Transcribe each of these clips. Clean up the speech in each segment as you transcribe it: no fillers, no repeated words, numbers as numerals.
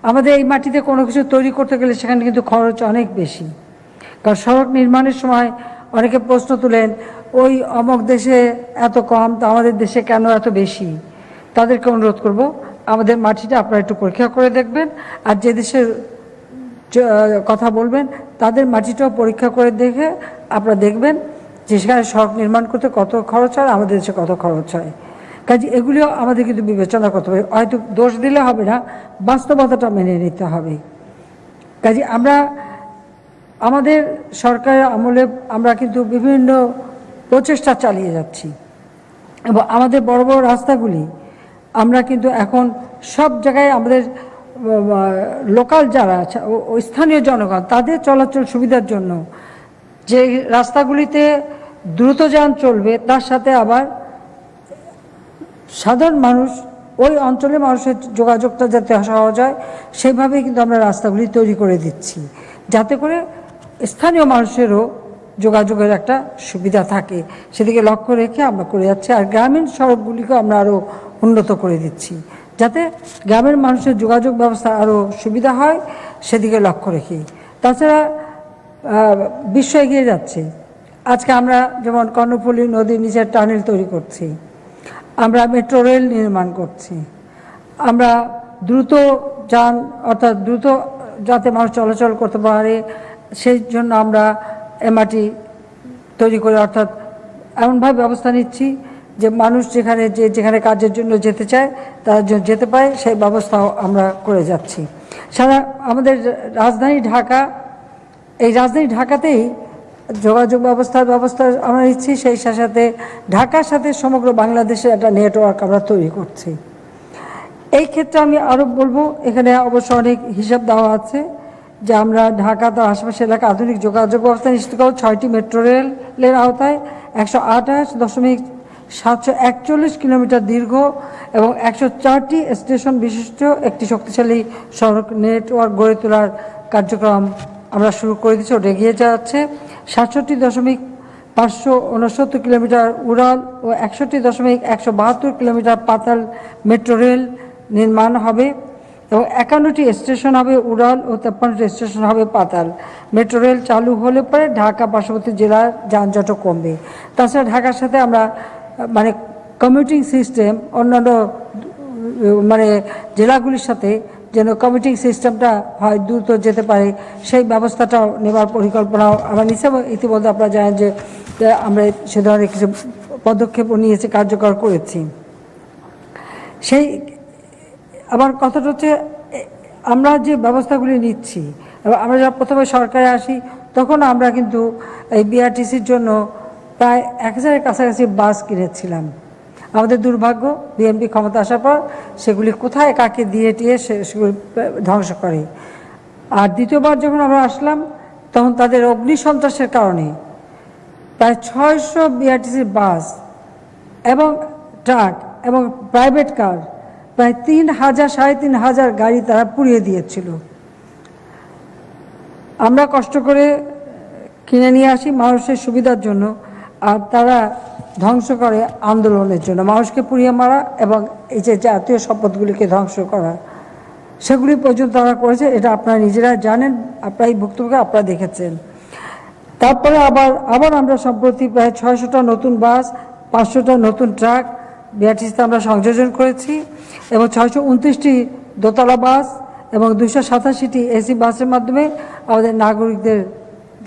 আমাদের এই মাটিতে কোনো কিছু তৈরি করতে গেলে সেখানে কিন্তু খরচ অনেক বেশি। কারণ সড়ক নির্মাণের সময় অনেকে প্রশ্ন তুলেন, ওই অমুক দেশে এত কম, তো আমাদের দেশে কেন এত বেশি? তাদেরকে অনুরোধ করব, আমাদের মাটিটা আপনারা একটু পরীক্ষা করে দেখবেন, আর যে দেশের কথা বলবেন তাদের মাটিটাও পরীক্ষা করে দেখে আপনারা দেখবেন যে সেখানে সড়ক নির্মাণ করতে কত খরচ হয়, আমাদের দেশে কত খরচ হয়। কাজে এগুলিও আমাদের কিন্তু বিবেচনা করতে হবে, হয়তো দোষ দিলে হবে না, বাস্তবতাটা মেনে নিতে হবে। কাজে আমরা আমাদের সরকারের আমলে আমরা কিন্তু বিভিন্ন প্রচেষ্টা চালিয়ে যাচ্ছি, এবং আমাদের বড় বড় রাস্তাগুলি আমরা কিন্তু এখন সব জায়গায় আমাদের লোকাল যারা আছে, স্থানীয় জনগণ, তাদের চলাচল সুবিধার জন্য যে রাস্তাগুলিতে দ্রুতযান চলবে, তার সাথে আবার সাধারণ মানুষ, ওই অঞ্চলের মানুষের যোগাযোগটা যাতে সহজ হয় সেইভাবেই কিন্তু আমরা রাস্তাগুলি তৈরি করে দিচ্ছি, যাতে করে স্থানীয় মানুষেরও যোগাযোগের একটা সুবিধা থাকে। সেদিকে লক্ষ্য রেখে আমরা করে যাচ্ছি। আর গ্রামীণ সড়কগুলিকে আমরা আরও উন্নত করে দিচ্ছি, যাতে গ্রামের মানুষের যোগাযোগ ব্যবস্থা আরও সুবিধা হয়, সেদিকে লক্ষ্য রেখে। তাছাড়া বিশ্ব এগিয়ে যাচ্ছে। আজকে আমরা যেমন কর্ণফুলী নদীর নিচের টানেল তৈরি করছি, আমরা মেট্রো রেল নির্মাণ করছি, আমরা দ্রুত যান অর্থাৎ দ্রুত যাতে মানুষ চলাচল করতে পারে সেই জন্য আমরা এমআরটি তৈরি করে, অর্থাৎ এমনভাবে ব্যবস্থা নিচ্ছি যে মানুষ যেখানে কাজের জন্য যেতে চায় তার জন্য যেতে পারে, সেই ব্যবস্থাও আমরা করে যাচ্ছি। সারা আমাদের রাজধানী ঢাকা, এই রাজধানী ঢাকাতেই যোগাযোগ ব্যবস্থা আমরা নিচ্ছি, সেই সাথে ঢাকার সাথে সমগ্র বাংলাদেশের একটা নেটওয়ার্ক আমরা তৈরি করছি। এই ক্ষেত্রে আমি আরও বলবো, এখানে অবশ্য অনেক হিসাব দেওয়া আছে যে আমরা ঢাকা তার আশেপাশে এলাকা আধুনিক যোগাযোগ ব্যবস্থা নিশ্চিত করব 6টি মেট্রো রেলের আওতায় 128.741 কিলোমিটার দীর্ঘ এবং 104টি স্টেশন বিশিষ্ট একটি শক্তিশালী সড়ক নেটওয়ার্ক গড়ে তোলার কার্যক্রম আমরা শুরু করে দিচ্ছি, ওটা এগিয়ে যাচ্ছে। 67.569 কিলোমিটার উড়াল ও 61.172 কিলোমিটার পাতাল মেট্রো রেল নির্মাণ হবে এবং 51টি স্টেশন হবে উড়াল ও 53টি স্টেশন হবে পাতাল। মেট্রো রেল চালু হলে পরে ঢাকা পার্শ্ববর্তী জেলার যানজটও কমবে। তাছাড়া ঢাকার সাথে আমরা কমিউটিং সিস্টেম অন্যান্য জেলাগুলির সাথে যেন কমিউটিং সিস্টেমটা হয়, দ্রুত যেতে পারে, সেই ব্যবস্থাটাও নেবার পরিকল্পনাও আমরা নিচ্ছি। এবং ইতিমধ্যে আপনারা জানেন যে আমরা সে ধরনের কিছু পদক্ষেপও নিয়েছি, কার্যকর করেছি। সেই আবার কথাটা হচ্ছে, আমরা যে ব্যবস্থাগুলি নিচ্ছি, আমরা যখন প্রথমে সরকারে আসি তখন আমরা কিন্তু এই বিআরটিসির জন্য প্রায় 1000-এর কাছাকাছি বাস কিনেছিলাম। আমাদের দুর্ভাগ্য, বিএনপি ক্ষমতা আসার পর সেগুলি কোথায় কাকে দিয়ে সেগুলি ধ্বংস করে। আর দ্বিতীয়বার যখন আমরা আসলাম তখন তাদের অগ্নিসন্ত্রাসের কারণে প্রায় 600 বিআরটিসির বাস এবং ট্রাক এবং প্রাইভেট কার, প্রায় 3,000-3,500 গাড়ি তারা পুড়িয়ে দিয়েছিল। আমরা কষ্ট করে কিনে নিয়ে আসি মানুষের সুবিধার জন্য, আর তারা ধ্বংস করে আন্দোলনের জন্য, মানুষকে পুড়িয়ে মারা এবং এই যে জাতীয় সম্পদগুলিকে ধ্বংস করা, সেগুলি পর্যন্ত তারা করেছে। এটা আপনারা নিজেরা জানেন, আপনারা এই ভুক্তভোগী আপনারা দেখেছেন। তারপরে আবার আমরা সম্প্রতি প্রায় 600টা নতুন বাস, 500টা নতুন ট্রাক বিআরটিসিতে আমরা সংযোজন করেছি এবং 629টি দোতলা বাস এবং 287টি এসি বাসের মাধ্যমে আমাদের নাগরিকদের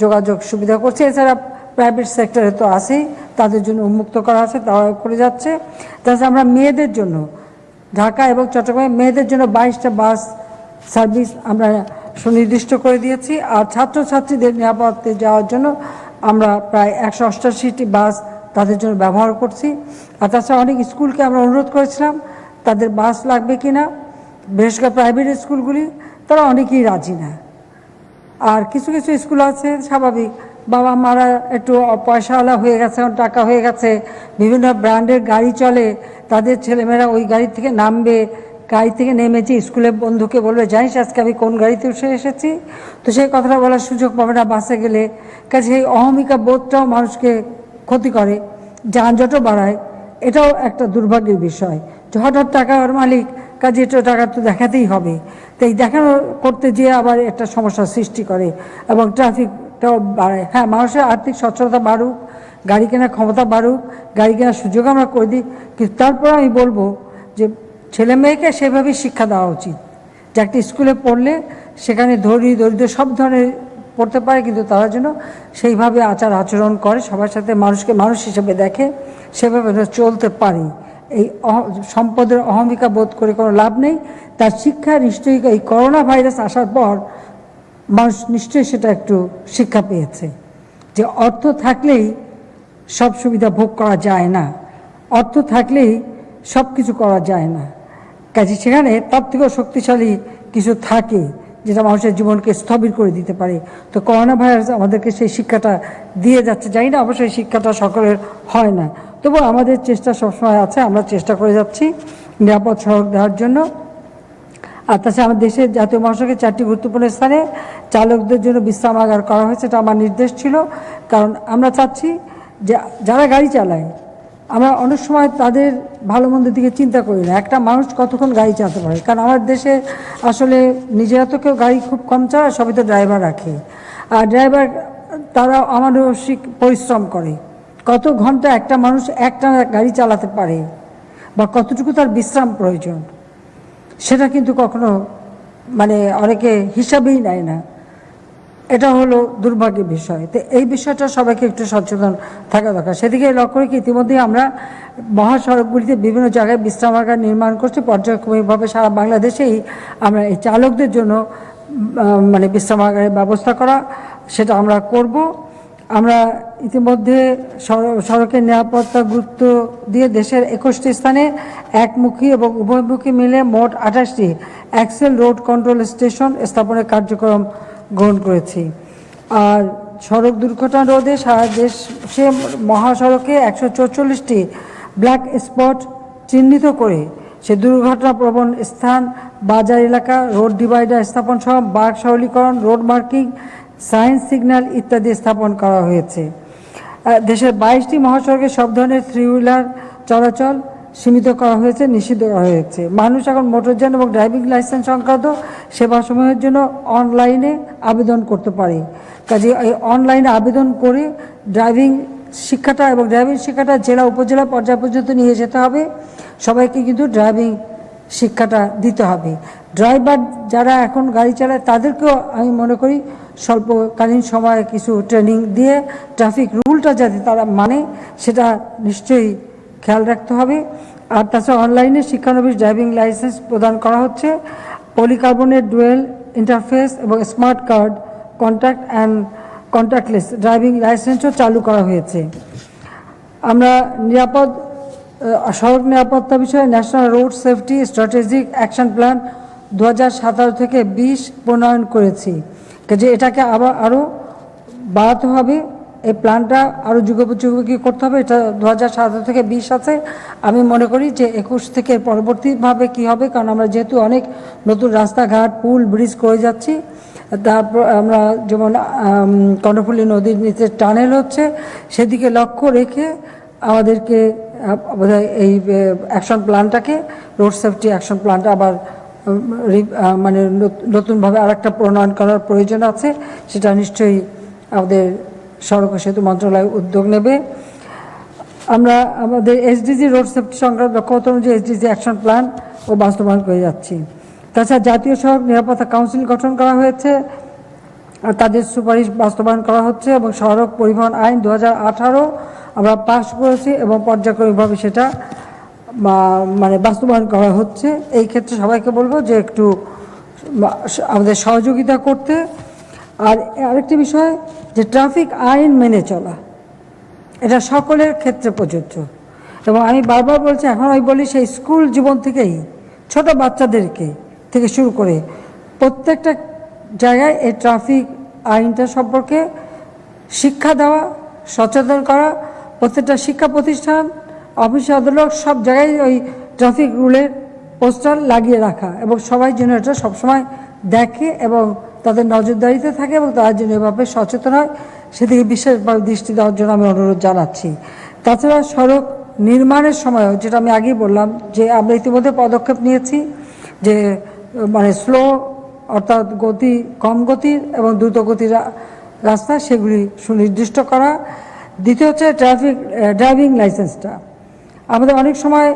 যোগাযোগ সুবিধা করছে। এছাড়া প্রাইভেট সেক্টরে তো আছেই, তাদের জন্য উন্মুক্ত করা আছে, তারা করে যাচ্ছে। তাছাড়া আমরা মেয়েদের জন্য ঢাকা এবং চট্টগ্রামে মেয়েদের জন্য 22টা বাস সার্ভিস আমরা সুনির্দিষ্ট করে দিয়েছি। আর ছাত্রছাত্রীদের নিরাপদে যাওয়ার জন্য আমরা প্রায় 188টি বাস তাদের জন্য ব্যবহার করছি। আর তাছাড়া অনেক স্কুলকে আমরা অনুরোধ করেছিলাম তাদের বাস লাগবে কিনা, বিশেষ করে প্রাইভেট স্কুলগুলি, তারা অনেকেই রাজি না। আর কিছু কিছু স্কুল আছে স্বাভাবিক, বাবা মারা একটু পয়সাওয়ালা হয়ে গেছে, টাকা হয়ে গেছে, বিভিন্ন ব্র্যান্ডের গাড়ি চলে, তাদের ছেলেমেয়েরা ওই গাড়ি থেকে নামবে, গাড়ি থেকে নেমেছে স্কুলের বন্ধুকে বলবে, জানিস আজকে আমি কোন গাড়িতে উঠে এসেছি, তো সেই কথাটা বলার সুযোগ পাবে না বাসে গেলে। কাজে এই অহমিকা বোধটাও মানুষকে ক্ষতি করে, যানজটও বাড়ায়। এটাও একটা দুর্ভাগ্যের বিষয় যে হঠাৎ টাকার মালিক কাজে এটা টাকা তো দেখাতেই হবে। তো এই দেখানো করতে যেয়ে আবার একটা সমস্যার সৃষ্টি করে এবং ট্রাফিকটাও বাড়ায়। হ্যাঁ, মানুষের আর্থিক সচ্ছলতা বাড়ুক, গাড়ি কেনার ক্ষমতা বাড়ুক, গাড়ি কেনার সুযোগ আমরা করে দিই, কিন্তু তারপর আমি বলবো যে ছেলে মেয়েকে সেভাবেই শিক্ষা দেওয়া উচিত যে একটা স্কুলে পড়লে সেখানে ধনী দরিদ্র সব ধরনের পড়তে পারে, কিন্তু তারা যেন সেইভাবে আচার আচরণ করে, সবার সাথে মানুষকে মানুষ হিসেবে দেখে, সেভাবে চলতে পারে। এই সম্পদের অহমিকা বোধ করে কোনো লাভ নেই। তার শিক্ষা নিশ্চয়ই এই করোনা ভাইরাস আসার পর মানুষ নিশ্চয়ই সেটা একটু শিক্ষা পেয়েছে যে অর্থ থাকলেই সব সুবিধা ভোগ করা যায় না, অর্থ থাকলেই সব কিছু করা যায় না। কাজে সেখানে তার থেকেও শক্তিশালী কিছু থাকে যেটা মানুষের জীবনকে স্থবির করে দিতে পারে। তো করোনা ভাইরাস আমাদেরকে সেই শিক্ষাটা দিয়ে যাচ্ছে। জানি না অবশ্যই শিক্ষাটা সকলের হয় না, তবু আমাদের চেষ্টা সবসময় আছে, আমরা চেষ্টা করে যাচ্ছি নিরাপদ সড়ক দেওয়ার জন্য। আর তাছাড়া আমাদের দেশের জাতীয় মহাসড়কে 4টি গুরুত্বপূর্ণ স্থানে চালকদের জন্য বিশ্রামাগার করা হয়েছে। এটা আমার নির্দেশ ছিল, কারণ আমরা চাচ্ছি যে যারা গাড়ি চালায় আমরা অনেক সময় তাদের ভালো মন্দের দিকে চিন্তা করি না, একটা মানুষ কতক্ষণ গাড়ি চালাতে পারে। কারণ আমার দেশে আসলে নিজেরা তো কেউ গাড়ি খুব কম চালায়, সবই তো ড্রাইভার রাখে। আর ড্রাইভার তারা অমানসিক পরিশ্রম করে, কত ঘন্টা একটা মানুষ একটা গাড়ি চালাতে পারে বা কতটুকু তার বিশ্রাম প্রয়োজন সেটা কিন্তু কখনো অনেকে হিসাবেই নেয় না। এটা হলো দুর্ভাগ্যের বিষয়। তো এই বিষয়টা সবাইকে একটু সচেতন থাকা দরকার। সেদিকে লক্ষ্য রেখে ইতিমধ্যে আমরা মহাসড়কগুলিতে বিভিন্ন জায়গায় বিশ্রামাগার নির্মাণ করছি। পর্যায়ক্রমিকভাবে সারা বাংলাদেশেই আমরা এই চালকদের জন্য বিশ্রামাগারের ব্যবস্থা করা সেটা আমরা করব। আমরা ইতিমধ্যে সড়কের নিরাপত্তা গুরুত্ব দিয়ে দেশের 21টি স্থানে একমুখী এবং উভয়মুখী মিলে মোট 28টি অ্যাক্সেল রোড কন্ট্রোল স্টেশন স্থাপনের কার্যক্রম গ্রহণ করেছি। আর সড়ক দুর্ঘটনা রোধে সারা দেশে মহাসড়কে 144টি ব্ল্যাক স্পট চিহ্নিত করে সে দুর্ঘটনা প্রবণ স্থান, বাজার এলাকা, রোড ডিভাইডার স্থাপন সহ বাঁক সরলীকরণ, রোড মার্কিং, সাইন সিগন্যাল ইত্যাদি স্থাপন করা হয়েছে। দেশের 22টি মহাসড়কে সব ধরনের 3 হুইলার চলাচল সীমিত করা হয়েছে, নিষিদ্ধ করা হয়েছে। মানুষ এখন মোটরযান এবং ড্রাইভিং লাইসেন্স সংক্রান্ত সেবাসমূহের জন্য অনলাইনে আবেদন করতে পারে। কাজে এই অনলাইনে আবেদন করে ড্রাইভিং শিক্ষাটা জেলা উপজেলা পর্যায় পর্যন্ত নিয়ে যেতে হবে। সবাইকে কিন্তু ড্রাইভিং শিক্ষাটা দিতে হবে। ড্রাইভার যারা এখন গাড়ি চালায় তাদেরকেও আমি মনে করি স্বল্পকালীন সময়ে কিছু ট্রেনিং দিয়ে ট্রাফিক রুলটা যাতে তারা মানে সেটা নিশ্চয়ই খেয়াল রাখতে হবে। আর তাছাড়া অনলাইনে শিক্ষানবিশ ড্রাইভিং লাইসেন্স প্রদান করা হচ্ছে। পলিকার্বনের ডুয়েল ইন্টারফেস এবং smart card contact and contactless driving লাইসেন্সও চালু করা হয়েছে। আমরা সড়ক নিরাপত্তা বিষয়ে national road safety strategic action plan 2017 থেকে 20 প্রণয়ন করেছি। যে এটাকে আরও বাড়াতে হবে, এই প্ল্যানটা আরও যুগোপযোগী করতে হবে। এটা 2017 থেকে 20 আছে। আমি মনে করি যে 21 থেকে পরবর্তীভাবে কি হবে, কারণ আমরা যেহেতু অনেক নতুন রাস্তাঘাট, পুল, ব্রিজ করে যাচ্ছি, তারপর আমরা যেমন কর্ণফুলী নদীর নিচে টানেল হচ্ছে, সেদিকে লক্ষ্য রেখে আমাদেরকে বোধহয় এই অ্যাকশন প্ল্যানটাকে, রোড সেফটি অ্যাকশন প্ল্যানটা আবার নতুনভাবে আরেকটা প্রণয়ন করার প্রয়োজন আছে। সেটা নিশ্চয়ই আমাদের সড়ক ও সেতু মন্ত্রণালয় উদ্যোগ নেবে। আমরা আমাদের এসডিজি রোড সেফটি সংক্রান্ত লক্ষ্যমাত্রা অনুযায়ী এসডিজি অ্যাকশন প্ল্যান ও বাস্তবায়ন করে যাচ্ছি। তাছাড়া জাতীয় সড়ক নিরাপত্তা কাউন্সিল গঠন করা হয়েছে, তাদের সুপারিশ বাস্তবায়ন করা হচ্ছে এবং সড়ক পরিবহন আইন 2018 আমরা পাশ করেছি এবং পর্যায়ক্রমিকভাবে সেটা বাস্তবায়ন করা হচ্ছে। এই ক্ষেত্রে সবাইকে বলবো যে একটু আমাদের সহযোগিতা করতে। আর আরেকটি বিষয় যে ট্রাফিক আইন মেনে চলা, এটা সকলের ক্ষেত্রে প্রযোজ্য। এবং আমি বারবার বলছি, এখন আমি বলি সেই স্কুল জীবন থেকেই ছোট বাচ্চাদেরকে থেকে শুরু করে প্রত্যেকটা জায়গায় এই ট্রাফিক আইনটা সম্পর্কে শিক্ষা দেওয়া, সচেতন করা। প্রত্যেকটা শিক্ষা প্রতিষ্ঠান, অফিস আদালত সব জায়গায় ওই ট্রাফিক রুলের পোস্টার লাগিয়ে রাখা এবং সবাই যেন এটা সবসময় দেখে এবং তাদের নজরদারিতে থাকে এবং তারা যেন এভাবে সচেতন হয়, সেদিকে বিশেষভাবে দৃষ্টি দেওয়ার জন্য আমি অনুরোধ জানাচ্ছি। তাছাড়া সড়ক নির্মাণের সময়ও, যেটা আমি আগেই বললাম যে আমরা ইতিমধ্যে পদক্ষেপ নিয়েছি, যে মানে স্লো অর্থাৎ গতি কম গতির এবং দ্রুত গতির রাস্তা সেগুলি সুনির্দিষ্ট করা। দ্বিতীয় হচ্ছে ড্রাইভিং লাইসেন্সটা। আমাদের অনেক সময়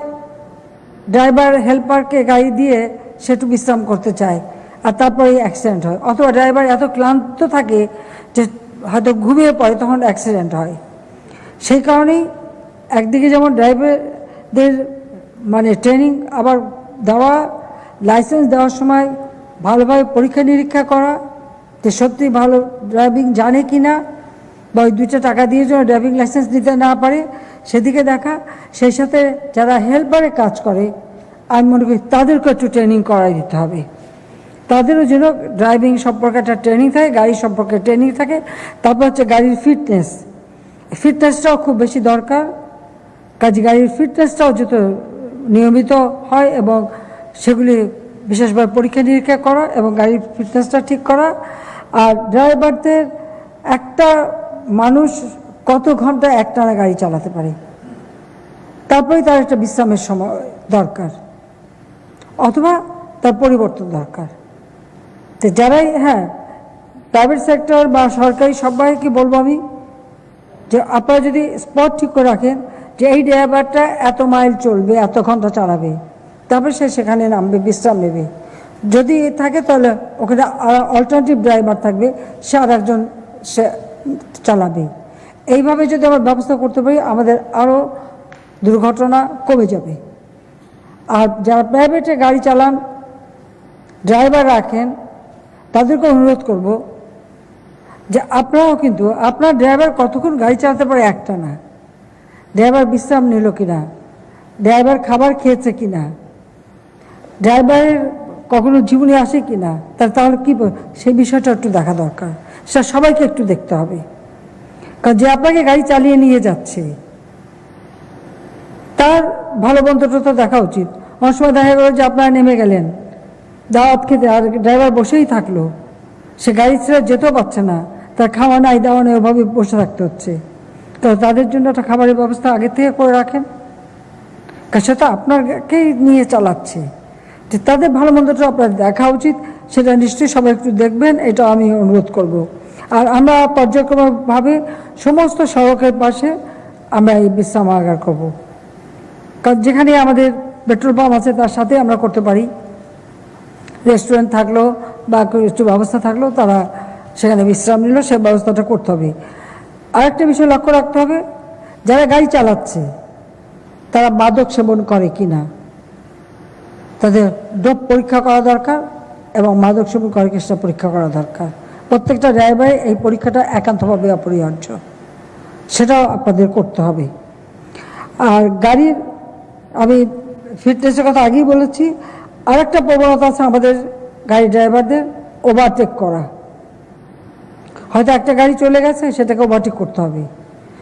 ড্রাইভার হেল্পারকে গাড়ি দিয়ে সে একটু বিশ্রাম করতে চায় আর তারপরেই অ্যাক্সিডেন্ট হয়, অথবা ড্রাইভার এত ক্লান্ত থাকে যে হয়তো ঘুমিয়ে পড়ে, তখন অ্যাক্সিডেন্ট হয়। সেই কারণেই একদিকে যেমন ড্রাইভারদের মানে ট্রেনিং আবার দেওয়া, লাইসেন্স দেওয়ার সময় ভালোভাবে পরীক্ষা নিরীক্ষা করা যে সত্যি ভালো ড্রাইভিং জানে কি না, বা ওই 2টা টাকা দিয়ে যেন ড্রাইভিং লাইসেন্স দিতে না পারে সেদিকে দেখা। সেই সাথে যারা হেল্পারে কাজ করে আমি মনে করি তাদেরকে একটু ট্রেনিং করাই দিতে হবে, তাদেরও যেন ড্রাইভিং সম্পর্কে একটা ট্রেনিং থাকে, গাড়ি সম্পর্কে ট্রেনিং থাকে। তারপর হচ্ছে গাড়ির ফিটনেসটাও খুব বেশি দরকার। কাজে গাড়ির ফিটনেসটাও যত নিয়মিত হয় এবং সেগুলি বিশেষভাবে পরীক্ষা নিরীক্ষা করা এবং গাড়ির ফিটনেসটা ঠিক করা। আর ড্রাইভারদের একটা মানুষ কত ঘন্টা একটানা গাড়ি চালাতে পারে, তারপরে তার একটা বিশ্রামের সময় দরকার অথবা তার পরিবর্তন দরকার। তো যারাই প্রাইভেট সেক্টর বা সরকারি সবাইকে বলবো আমি যে আপনারা যদি স্পট ঠিক করে রাখেন যে এই ড্রাইভারটা এত মাইল চলবে, এত ঘন্টা চালাবে, তারপরে সে সেখানে নামবে, বিশ্রাম নেবে। যদি থাকে তাহলে ওখানে অল্টারনেটিভ ড্রাইভার থাকবে, সে আর একজন সে চালাবে। এইভাবে যদি আমরা ব্যবস্থা করতে পারি আমাদের আরও দুর্ঘটনা কমে যাবে। আর যারা প্রাইভেটে গাড়ি চালান, ড্রাইভার রাখেন, তাদেরকে অনুরোধ করব যে আপনারাও কিন্তু আপনার ড্রাইভার কতক্ষণ গাড়ি চালাতে পারে একটা না, ড্রাইভার বিশ্রাম নিল কিনা, ড্রাইভার খাবার খেয়েছে কিনা, ড্রাইভারের কখনো জীবনে আসে কিনা, তাহলে কি সেই বিষয়টা একটু দেখা দরকার। সেটা সবাইকে একটু দেখতে হবে, কারণ যে আপনাকে গাড়ি চালিয়ে নিয়ে যাচ্ছে তার ভালো বন্ধুটা তো দেখা উচিত। অনেক সময় দেখা গেল যে আপনারা নেমে গেলেন দাওয়াত খেতে, আর ড্রাইভার বসেই থাকলো, সে গাড়ি ছেড়ে যেতেও পারছে না, তার খাওয়া নাই দাওয়া নেই, ওভাবে বসে থাকতে হচ্ছে। তো তাদের জন্য একটা খাবারের ব্যবস্থা আগে থেকে করে রাখেন, কারণ সেটা আপনাকেই নিয়ে চালাচ্ছে। যে তাদের ভালো মন্দটা আপনার দেখা উচিত, সেটা নিশ্চয়ই সবাই একটু দেখবেন, এটা আমি অনুরোধ করব। আর আমরা পর্যায়ক্রমভাবে সমস্ত সড়কের পাশে আমরা এই বিশ্রামাগার করব, কারণ যেখানে আমাদের পেট্রোল পাম্প আছে তার সাথে আমরা করতে পারি। রেস্টুরেন্ট থাকলো বা একটু ব্যবস্থা থাকলো, তারা সেখানে বিশ্রাম নিল, সে ব্যবস্থাটা করতে হবে। আরেকটা বিষয় লক্ষ্য রাখতে হবে, যারা গাড়ি চালাচ্ছে তারা মাদক সেবন করে কি না, তাদের ডোপ পরীক্ষা করা দরকার এবং মাদক সেবন করে কি সেটা পরীক্ষা করা দরকার। প্রত্যেকটা ড্রাইভারে এই পরীক্ষাটা একান্তভাবে অপরিহার্য, সেটাও আপনাদের করতে হবে। আর গাড়ির আমি ফিটনেসের কথা আগেই বলেছি। আরেকটা প্রবণতা আছে আমাদের গাড়ি ড্রাইভারদের, ওভারটেক করা। হয়তো একটা গাড়ি চলে গেছে, সেটাকে ওভারটেক করতে হবে,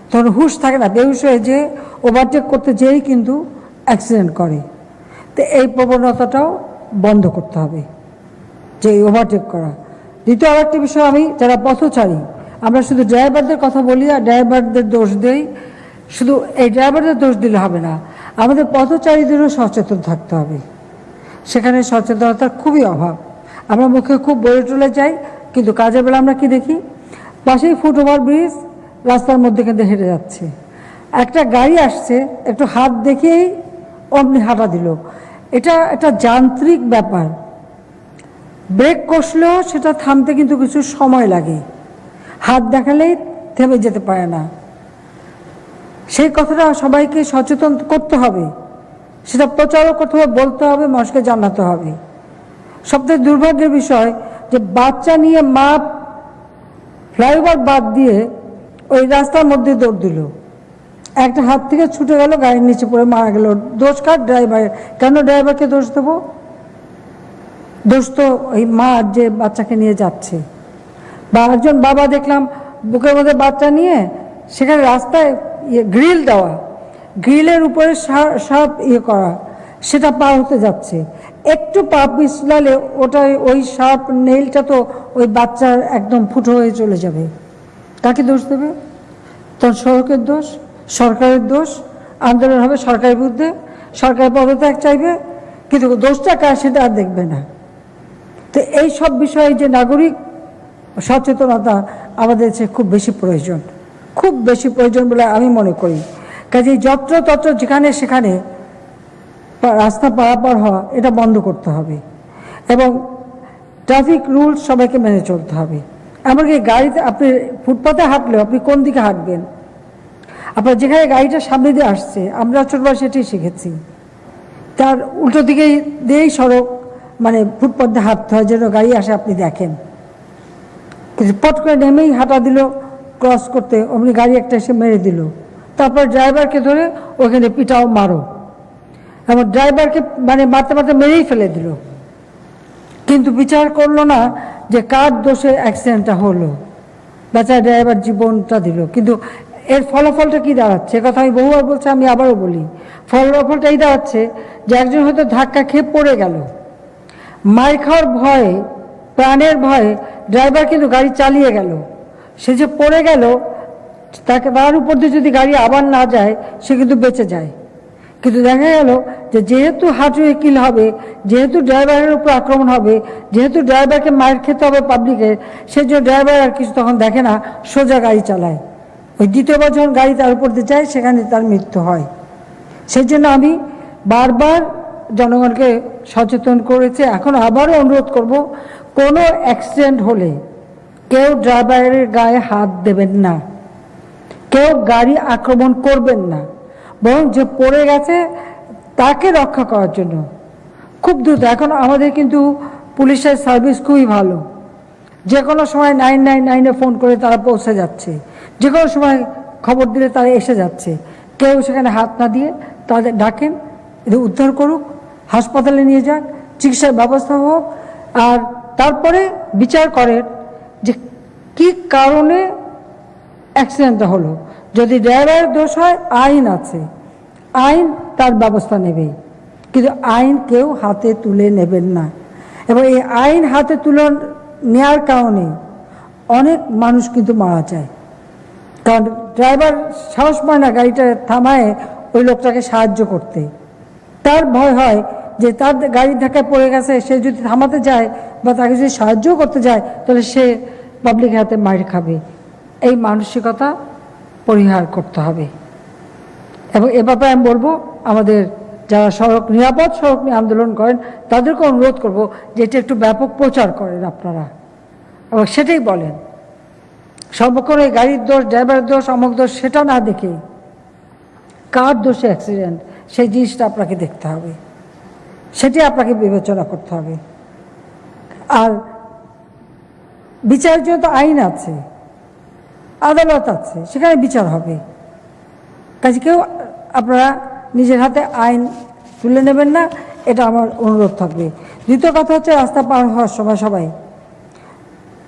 তখন হুঁশ থাকে না, বেহুশ হয়ে যে ওভারটেক করতে যেয়েই কিন্তু অ্যাক্সিডেন্ট করে। তো এই প্রবণতাটাও বন্ধ করতে হবে, যে এই ওভারটেক করা। দ্বিতীয় আরেকটি বিষয়, আমি যারা পথচারী, আমরা শুধু ড্রাইভারদের কথা বলি আর ড্রাইভারদের দোষ দেই। শুধু এই ড্রাইভারদের দোষ দিলে হবে না, আমাদের পথচারীদেরও সচেতন থাকতে হবে। সেখানে সচেতনতার খুবই অভাব। আমরা মুখে খুব বলে টলে যাই, কিন্তু কাজের বেলা আমরা কি দেখি, পাশেই ফুটওভার ব্রিজ, রাস্তার মধ্যে কিন্তু হেঁটে যাচ্ছে, একটা গাড়ি আসছে, একটু হাত দেখেই অমনি হাঁটা দিল। এটা একটা যান্ত্রিক ব্যাপার, ব্রেক কষলেও সেটা থামতে কিন্তু কিছু সময় লাগে, হাত দেখালেই থেমে যেতে পারে না। সেই কথাটা সবাইকে সচেতন করতে হবে, সেটা প্রচারও করতে হবে, বলতে হবে, মানুষকে জানাতে হবে। সবথেকে দুর্ভাগ্যের বিষয় যে বাচ্চা নিয়ে মা ফ্লাইওভার বাদ দিয়ে ওই রাস্তার মধ্যে দৌড় দিল, একটা হাত থেকে ছুটে গেল, গাড়ির নিচে পড়ে মারা গেল। দোষ কার? ড্রাইভারের। কেন ড্রাইভারকে দোষ দেবো? দোষ তো ওই মা যে বাচ্চাকে নিয়ে যাচ্ছে। বা একজন বাবা দেখলাম বুকের মধ্যে বাচ্চা নিয়ে সেখানে রাস্তায় গ্রিল দেওয়া, গ্রিলের উপরে সাপ করা, সেটা পার হতে যাচ্ছে, একটু পা পিছলালে ওটা ওই সাপ নেইলটা তো ওই বাচ্চার একদম ফুটো হয়ে চলে যাবে। কাকে দোষ দেবে? তখন সড়কের দোষ, সরকারের দোষ, আন্দোলন হবে সরকারের বিরুদ্ধে, সরকার পদত্যাগ চাইবে, কিন্তু দোষটা কার সেটা আর দেখবে না। তো এই সব বিষয়ে যে নাগরিক সচেতনতা আমাদের দেশে খুব বেশি প্রয়োজন, খুব বেশি প্রয়োজন বলে আমি মনে করি। কাজে যত্রতত্র যেখানে সেখানে রাস্তা পারাপার হওয়া এটা বন্ধ করতে হবে এবং ট্রাফিক রুলস সবাইকে মেনে চলতে হবে। এমনকি গাড়িতে আপনি ফুটপাতে হাঁটলেও আপনি কোন দিকে হাঁটবেন, আপনার যেখানে গাড়িটা সামনে দিয়ে আসছে, আমরা ছোটবেলা সেটাই শিখেছি, তার উল্টো দিকে দিয়েই সড়ক মানে ফুটপাতে হাঁটতে হয় যেন গাড়ি আসে আপনি দেখেন। কিন্তু পট করে নেমেই হাঁটা দিল ক্রস করতে, অমনি গাড়ি একটা এসে মেরে দিল, তারপর ড্রাইভারকে ধরে ওখানে পিটাও মারো, এবং ড্রাইভারকে মানে মারতে মারতে মেরেই ফেলে দিল। কিন্তু বিচার করলো না যে কার দোষে অ্যাক্সিডেন্টটা হলো, বেচারা ড্রাইভার জীবনটা দিল। কিন্তু এর ফলাফলটা কি দাঁড়াচ্ছে, কথা আমি বহুবার বলছি, আমি আবারও বলি, ফলাফলটা এই দাঁড়াচ্ছে যে একজন হয়তো ধাক্কা খেয়ে পড়ে গেল, মার খাওয়ার ভয়ে, প্রাণের ভয়ে ড্রাইভার কিন্তু গাড়ি চালিয়ে গেল, সে যে পড়ে গেল তাকে তার উপর দিয়ে যদি গাড়ি আবার না যায় সে কিন্তু বেঁচে যায়। কিন্তু দেখা গেল যে যেহেতু হাঁটুয়ে কিল হবে, যেহেতু ড্রাইভারের উপর আক্রমণ হবে, যেহেতু ড্রাইভারকে মার খেতে হবে পাবলিকের, সেই জন্য ড্রাইভার আর কিছু তখন দেখে না, সোজা গাড়ি চালায়। ওই দ্বিতীয়বার যখন গাড়ি তার উপর দিয়ে যায় সেখানে তার মৃত্যু হয়। সেই জন্য আমি বারবার জনগণকে সচেতন করেছি, এখন আবারও অনুরোধ করব, কোনো অ্যাক্সিডেন্ট হলে কেউ ড্রাইভারের গায়ে হাত দেবেন না, কেউ গাড়ি আক্রমণ করবেন না, বরং যে পড়ে গেছে তাকে রক্ষা করার জন্য খুব দ্রুত। এখন আমাদের কিন্তু পুলিশের সার্ভিস খুবই ভালো, যে কোনো সময় 999-এ ফোন করে তারা পৌঁছে যাচ্ছে, যে কোনো সময় খবর দিলে তারা এসে যাচ্ছে। কেউ সেখানে হাত না দিয়ে তাদের ডাকেন, এদের উদ্ধার করুক, হাসপাতালে নিয়ে যাক, চিকিৎসার ব্যবস্থা হোক, আর তারপরে বিচার করেন যে কি কারণে অ্যাক্সিডেন্টটা হলো। যদি ড্রাইভারের দোষ হয় আইন আছে, আইন তার ব্যবস্থা নেবেই, কিন্তু আইন কেউ হাতে তুলে নেবেন না। এবং এই আইন হাতে তুলে নেওয়ার কারণে অনেক মানুষ কিন্তু মারা যায়, কারণ ড্রাইভার সাহস পায় না গাড়িটা থামায় ওই লোকটাকে সাহায্য করতে, তার ভয় হয় যে তার গাড়ির ধাক্কায় পড়ে গেছে, সে যদি থামাতে যায় বা তাকে যদি সাহায্য করতে যায় তাহলে সে পাবলিক হাতে মার খাবে। এই মানসিকতা পরিহার করতে হবে। এবং এ ব্যাপারে আমি বলবো, আমাদের যারা নিরাপদ সড়ক নিয়ে আন্দোলন করেন তাদেরকে অনুরোধ করব যে এটা একটু ব্যাপক প্রচার করেন আপনারা, এবং সেটাই বলেন। সর্বক্ষণ এই গাড়ির দোষ, ড্রাইভারের দোষ, অমুক দোষ সেটা না দেখে কার দোষে অ্যাক্সিডেন্ট সেই জিনিসটা আপনাকে দেখতে হবে, সেটি আপনাকে বিবেচনা করতে হবে। আর বিচারের জন্য তো আইন আছে, আদালত আছে, সেখানে বিচার হবে। কাজে কেউ আপনারা নিজের হাতে আইন তুলে নেবেন না, এটা আমার অনুরোধ থাকবে। দ্বিতীয় কথা হচ্ছে, রাস্তা পার হওয়ার সময় সবাই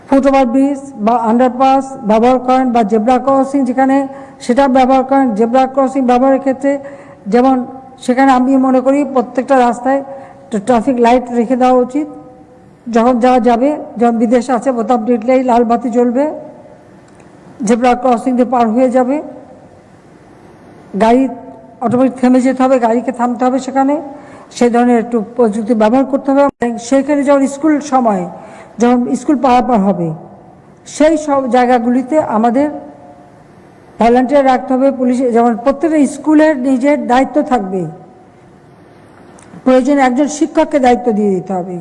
ফুটওভার ব্রিজ বা আন্ডারপাস ব্যবহার করেন, বা জেব্রা ক্রসিং যেখানে সেটা ব্যবহার করেন। জেব্রা ক্রসিং ব্যবহারের ক্ষেত্রে যেমন সেখানে আমি মনে করি প্রত্যেকটা রাস্তায় ট্রাফিক লাইট রেখে দেওয়া উচিত। যখন যাওয়া যাবে, যখন বিদেশে আছে বোতাম টিপলেই লাল বাতি জ্বলবে, জেব্রা ক্রসিং দিয়ে পার হয়ে যাবে, গাড়ি অটোমেটিক থেমে যেতে হবে, গাড়িকে থামতে হবে সেখানে, সেই ধরনের একটু প্রযুক্তি ব্যবহার করতে হবে। সেখানে যখন স্কুল সময়, যখন স্কুল পারাপার হবে, সেই সব জায়গাগুলিতে আমাদের ভলান্টিয়ার রাখতে হবে। পুলিশ যেমন প্রত্যেকটা স্কুলের নিজের দায়িত্ব থাকবে, প্রয়োজনে একজন শিক্ষককে দায়িত্ব দিয়ে দিতে হবে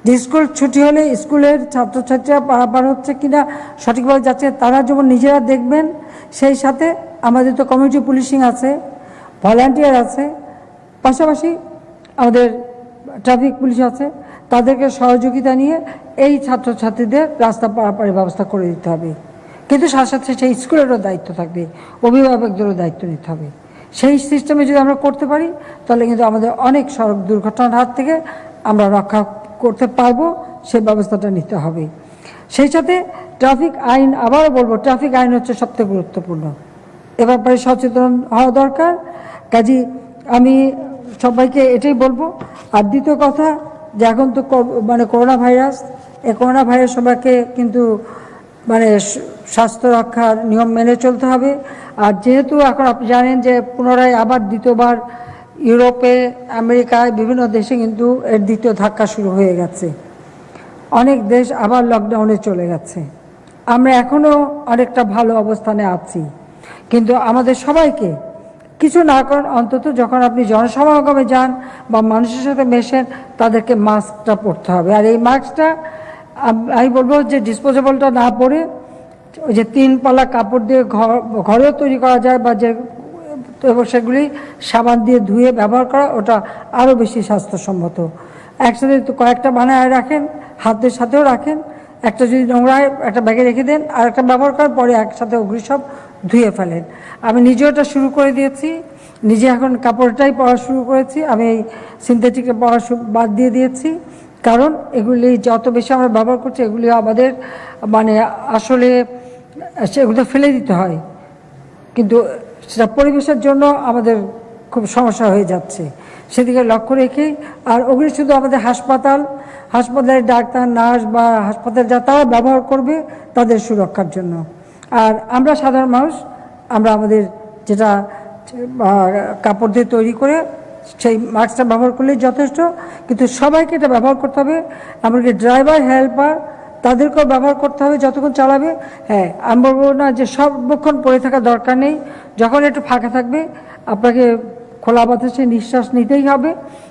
যে স্কুল ছুটি হলে স্কুলের ছাত্রছাত্রীরা পারাপার হচ্ছে কিনা, সঠিকভাবে যাচ্ছে, তারা যেমন নিজেরা দেখবেন। সেই সাথে আমাদের তো কমিউনিটি পুলিশিং আছে, ভলান্টিয়ার আছে, পাশাপাশি আমাদের ট্রাফিক পুলিশ আছে, তাদেরকে সহযোগিতা নিয়ে এই ছাত্রছাত্রীদের রাস্তা পারাপারের ব্যবস্থা করে দিতে হবে। কিন্তু সাথে সাথে সেই স্কুলেরও দায়িত্ব থাকবে, অভিভাবকদেরও দায়িত্ব নিতে হবে। সেই সিস্টেমে যদি আমরা করতে পারি তাহলে কিন্তু আমাদের অনেক সড়ক দুর্ঘটনার হাত থেকে আমরা রক্ষা করতে পারবো, সেই ব্যবস্থাটা নিতে হবে। সেই সাথে ট্রাফিক আইন, আবারও বলবো, ট্রাফিক আইন হচ্ছে সবথেকে গুরুত্বপূর্ণ, এ ব্যাপারে সচেতন হওয়া দরকার। কাজী আমি সবাইকে এটাই বলবো। আর দ্বিতীয় কথা, যে এখন তো মানে করোনা ভাইরাস, এই করোনা ভাইরাস সবাইকে কিন্তু মানে স্বাস্থ্য রক্ষার নিয়ম মেনে চলতে হবে। আর যেহেতু এখন আপনি জানেন যে পুনরায় আবার দ্বিতীয়বার ইউরোপে, আমেরিকায়, বিভিন্ন দেশে কিন্তু এর দ্বিতীয় ধাক্কা শুরু হয়ে গেছে। অনেক দেশ আবার লকডাউনে চলে গেছে। আমরা এখনও অনেকটা ভালো অবস্থানে আছি, কিন্তু আমাদের সবাইকে কিছু না করেন অন্তত যখন আপনি জনসমাগমে যান বা মানুষের সাথে মেশেন, তাদেরকে মাস্কটা পরতে হবে। আর এই মাস্কটা আমি বলবো যে ডিসপোজেবলটা না পরে ওই যে 3 পালা কাপড় দিয়ে ঘরেও তৈরি করা যায়, বা যে সেগুলি সাবান দিয়ে ধুয়ে ব্যবহার করা, ওটা আরও বেশি স্বাস্থ্যসম্মত। একসাথে তো কয়েকটা বানায় রাখেন, হাতের সাথেও রাখেন, একটা যদি নোংরা একটা ব্যাগে রেখে দেন, আর একটা ব্যবহার করার পরে একসাথে ওগুলি সব ধুয়ে ফেলেন। আমি নিজেও এটা শুরু করে দিয়েছি, নিজে এখন কাপড়টাই পরা শুরু করেছি। আমি এই সিনথেটিকটা পরা বাদ দিয়ে দিয়েছি, কারণ এগুলি যত বেশি আমরা ব্যবহার করছি এগুলি আমাদের মানে আসলে সেগুলো ফেলে দিতে হয়, কিন্তু সেটা পরিবেশের জন্য আমাদের খুব সমস্যা হয়ে যাচ্ছে, সেদিকে লক্ষ্য রেখেই। আর ওগুলি শুধু আমাদের হাসপাতালের ডাক্তার, নার্স বা হাসপাতাল যা তারা ব্যবহার করবে তাদের সুরক্ষার জন্য। আর আমরা সাধারণ মানুষ, আমরা আমাদের যেটা কাপড় দিয়ে তৈরি করে সেই মাস্কটা ব্যবহার করলেই যথেষ্ট। কিন্তু সবাইকে এটা ব্যবহার করতে হবে, এমনকি ড্রাইভার, হেল্পার, তাদেরকেও ব্যবহার করতে হবে যতক্ষণ চালাবে। হ্যাঁ, আমি বলবো না যে সর্বক্ষণ পড়ে থাকা দরকার নেই, যখন একটু ফাঁকা থাকবে আপনাকে খোলা বাতাসে নিঃশ্বাস নিতেই হবে,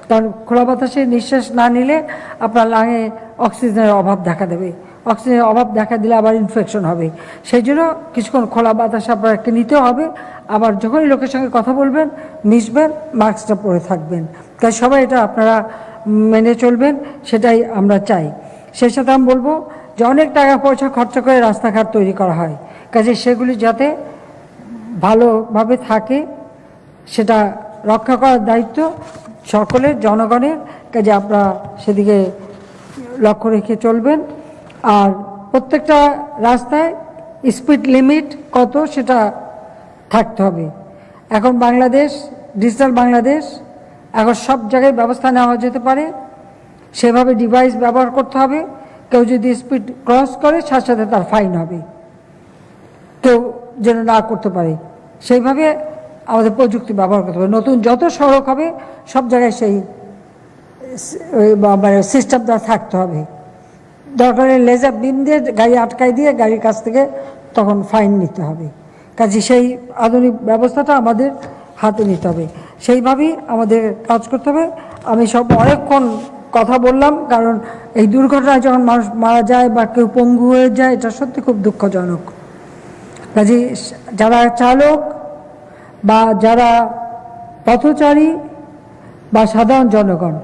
কারণ খোলা বাতাসে নিঃশ্বাস না নিলে আপনার লাঙে অক্সিজেনের অভাব দেখা দেবে, অক্সিজেনের অভাব দেখা দিলে আবার ইনফেকশন হবে। সেই জন্য কিছুক্ষণ খোলা বাতাস আপনাকে নিতেও হবে। আবার যখনই লোকের সঙ্গে কথা বলবেন, মিশবেন, মাস্কটা পরে থাকবেন। তাই সবাই এটা আপনারা মেনে চলবেন, সেটাই আমরা চাই। সেই সাথে আমি বলবো যে অনেক টাকা পয়সা খরচা করে রাস্তাঘাট তৈরি করা হয়, কাজে সেগুলি যাতে ভালোভাবে থাকে সেটা রক্ষা করার দায়িত্ব সকলের, জনগণের। কাজে আপনারা সেদিকে লক্ষ্য রেখে চলবেন। আর প্রত্যেকটা রাস্তায় স্পিড লিমিট কত সেটা থাকতে হবে। এখন বাংলাদেশ ডিজিটাল বাংলাদেশ, এখন সব জায়গায় ব্যবস্থা নেওয়া যেতে পারে, সেভাবে ডিভাইস ব্যবহার করতে হবে। কেউ যদি স্পিড ক্রস করে সাথে সাথে তার ফাইন হবে, কেউ যেন না করতে পারে, সেইভাবে আমাদের প্রযুক্তি ব্যবহার করতে হবে। নতুন যত সড়ক হবে সব জায়গায় সেই মানে সিস্টেমটা থাকতে হবে। দরকারে লেজার বিম দিয়ে গাড়ি আটকাই দিয়ে গাড়ির কাছ থেকে তখন ফাইন নিতে হবে। কাজে সেই আধুনিক ব্যবস্থাটা আমাদের হাতে নিতে হবে, সেইভাবেই আমাদের কাজ করতে হবে। আমি সব অনেকক্ষণ কথা বললাম, কারণ এই দুর্ঘটনায় যখন মানুষ মারা যায় বা কেউ পঙ্গু হয়ে যায়, এটা সত্যি খুব দুঃখজনক। কাজে যারা চালক বা যারা পথচারী বা সাধারণ জনগণ,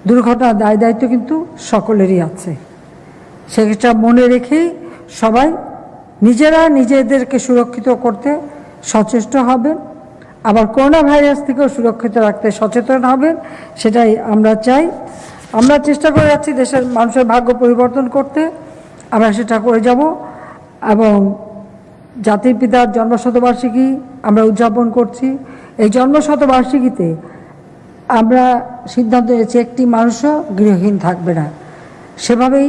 দুর্ঘটনার দায় দায়িত্ব কিন্তু সকলেরই আছে। সেটা মনে রেখেই সবাই নিজেরা নিজেদেরকে সুরক্ষিত করতে সচেষ্ট হবেন, আবার করোনা ভাইরাস থেকেও সুরক্ষিত রাখতে সচেতন হবেন, সেটাই আমরা চাই। আমরা চেষ্টা করে যাচ্ছি দেশের মানুষের ভাগ্য পরিবর্তন করতে, আমরা সেটা করে যাব। এবং জাতির পিতার জন্মশতবার্ষিকী আমরা উদযাপন করছি। এই জন্মশতবার্ষিকীতে আমরা সিদ্ধান্ত নিয়েছি একটি মানুষও গৃহহীন থাকবে না। সেভাবেই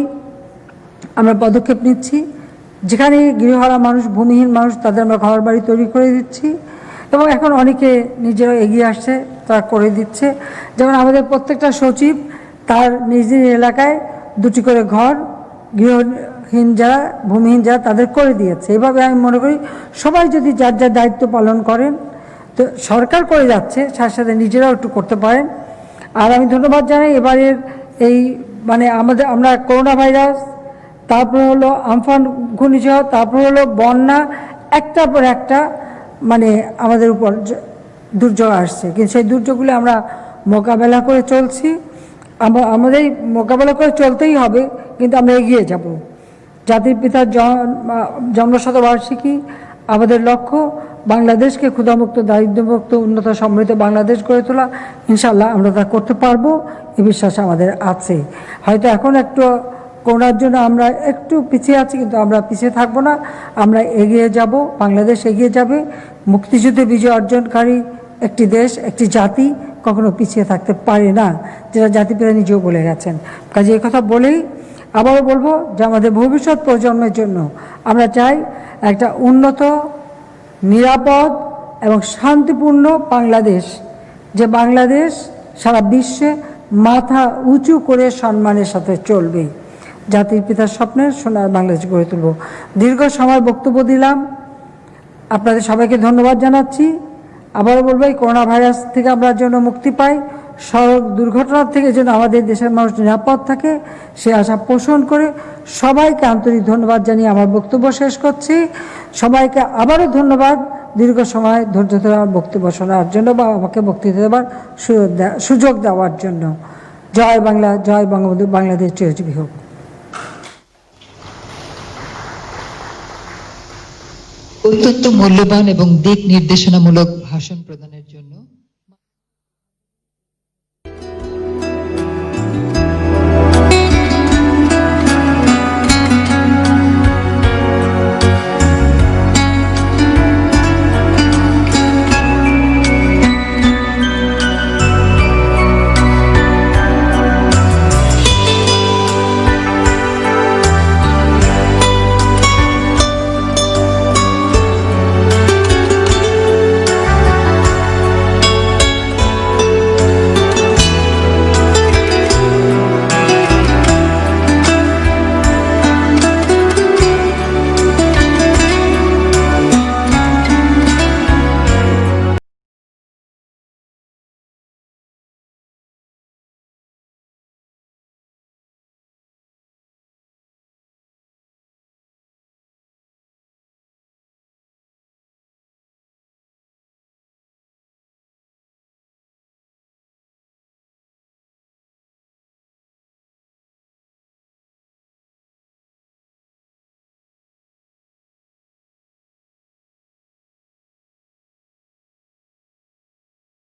আমরা পদক্ষেপ নিচ্ছি। যেখানে গৃহহারা মানুষ, ভূমিহীন মানুষ, তাদের আমরা ঘর বাড়ি তৈরি করে দিচ্ছি, এবং এখন অনেকে নিজেরা এগিয়ে আসছে, তারা করে দিচ্ছে। যেমন আমাদের প্রত্যেকটা সচিব তার নিজ নিজ এলাকায় 2টি করে ঘর গৃহহীন যারা, ভূমিহীন যারা, তাদের করে দিয়েছে। এভাবে আমি মনে করি সবাই যদি যার যার দায়িত্ব পালন করেন, তো সরকার করে যাচ্ছে, সাথে সাথে নিজেরাও একটু করতে পারেন। আর আমি ধন্যবাদ জানাই এবারের এই মানে আমরা করোনা ভাইরাস, তারপরে হলো আমফান ঘূর্ণিঝড়, তারপরে হলো বন্যা, একটার পর একটা মানে আমাদের উপর দুর্যোগ আসছে, কিন্তু সেই দুর্যোগগুলো আমরা মোকাবেলা করে চলছি। আমাদের মোকাবেলা করে চলতেই হবে, কিন্তু আমরা এগিয়ে যাব। জাতির পিতার জন্মশতবার্ষিকী, আমাদের লক্ষ্য বাংলাদেশকে ক্ষুধামুক্ত, দারিদ্র্যমুক্ত, উন্নত, সমৃদ্ধ বাংলাদেশ গড়ে তোলা। ইনশাল্লাহ আমরা তা করতে পারবো, এ বিশ্বাস আমাদের আছে। হয়তো এখন একটু করোনার জন্য আমরা একটু পিছিয়ে আছি, কিন্তু আমরা পিছিয়ে থাকবো না, আমরা এগিয়ে যাব। বাংলাদেশ এগিয়ে যাবে। মুক্তিযুদ্ধে বিজয় অর্জনকারী একটি দেশ, একটি জাতি কখনো পিছিয়ে থাকতে পারে না, যেটা জাতিপিতা নিজেও বলে গেছেন। কাজে এই কথা বলেই আবারও বলবো যে আমাদের ভবিষ্যৎ প্রজন্মের জন্য আমরা চাই একটা উন্নত, নিরাপদ এবং শান্তিপূর্ণ বাংলাদেশ যে বাংলাদেশ সারা বিশ্বে মাথা উঁচু করে সম্মানের সাথে চলবে। জাতির পিতার স্বপ্নের সোনার বাংলাদেশ গড়ে তুলব। দীর্ঘ সময় বক্তব্য দিলাম, আপনাদের সবাইকে ধন্যবাদ জানাচ্ছি। আবারও বলবো, এই করোনা ভাইরাস থেকে আমরা যেন মুক্তি পাই, সড়ক দুর্ঘটনার থেকে যেন আমাদের দেশের মানুষ নিরাপদ থাকে, সে আশা পোষণ করে সবাইকে আন্তরিক ধন্যবাদ জানিয়ে আমার বক্তব্য শেষ করছি। সবাইকে আবারও ধন্যবাদ দীর্ঘ সময় ধৈর্য ধরে আমার বক্তব্য শোনার জন্য বা আমাকে বক্তৃতা দেওয়ার সুযোগ দেওয়ার জন্য। জয় বাংলা, জয় বঙ্গবন্ধু, বাংলাদেশ চিরজীবী হোক। অত্যন্ত মূল্যবান এবং দিক নির্দেশনামূলক ভাষণ প্রদানের জন্য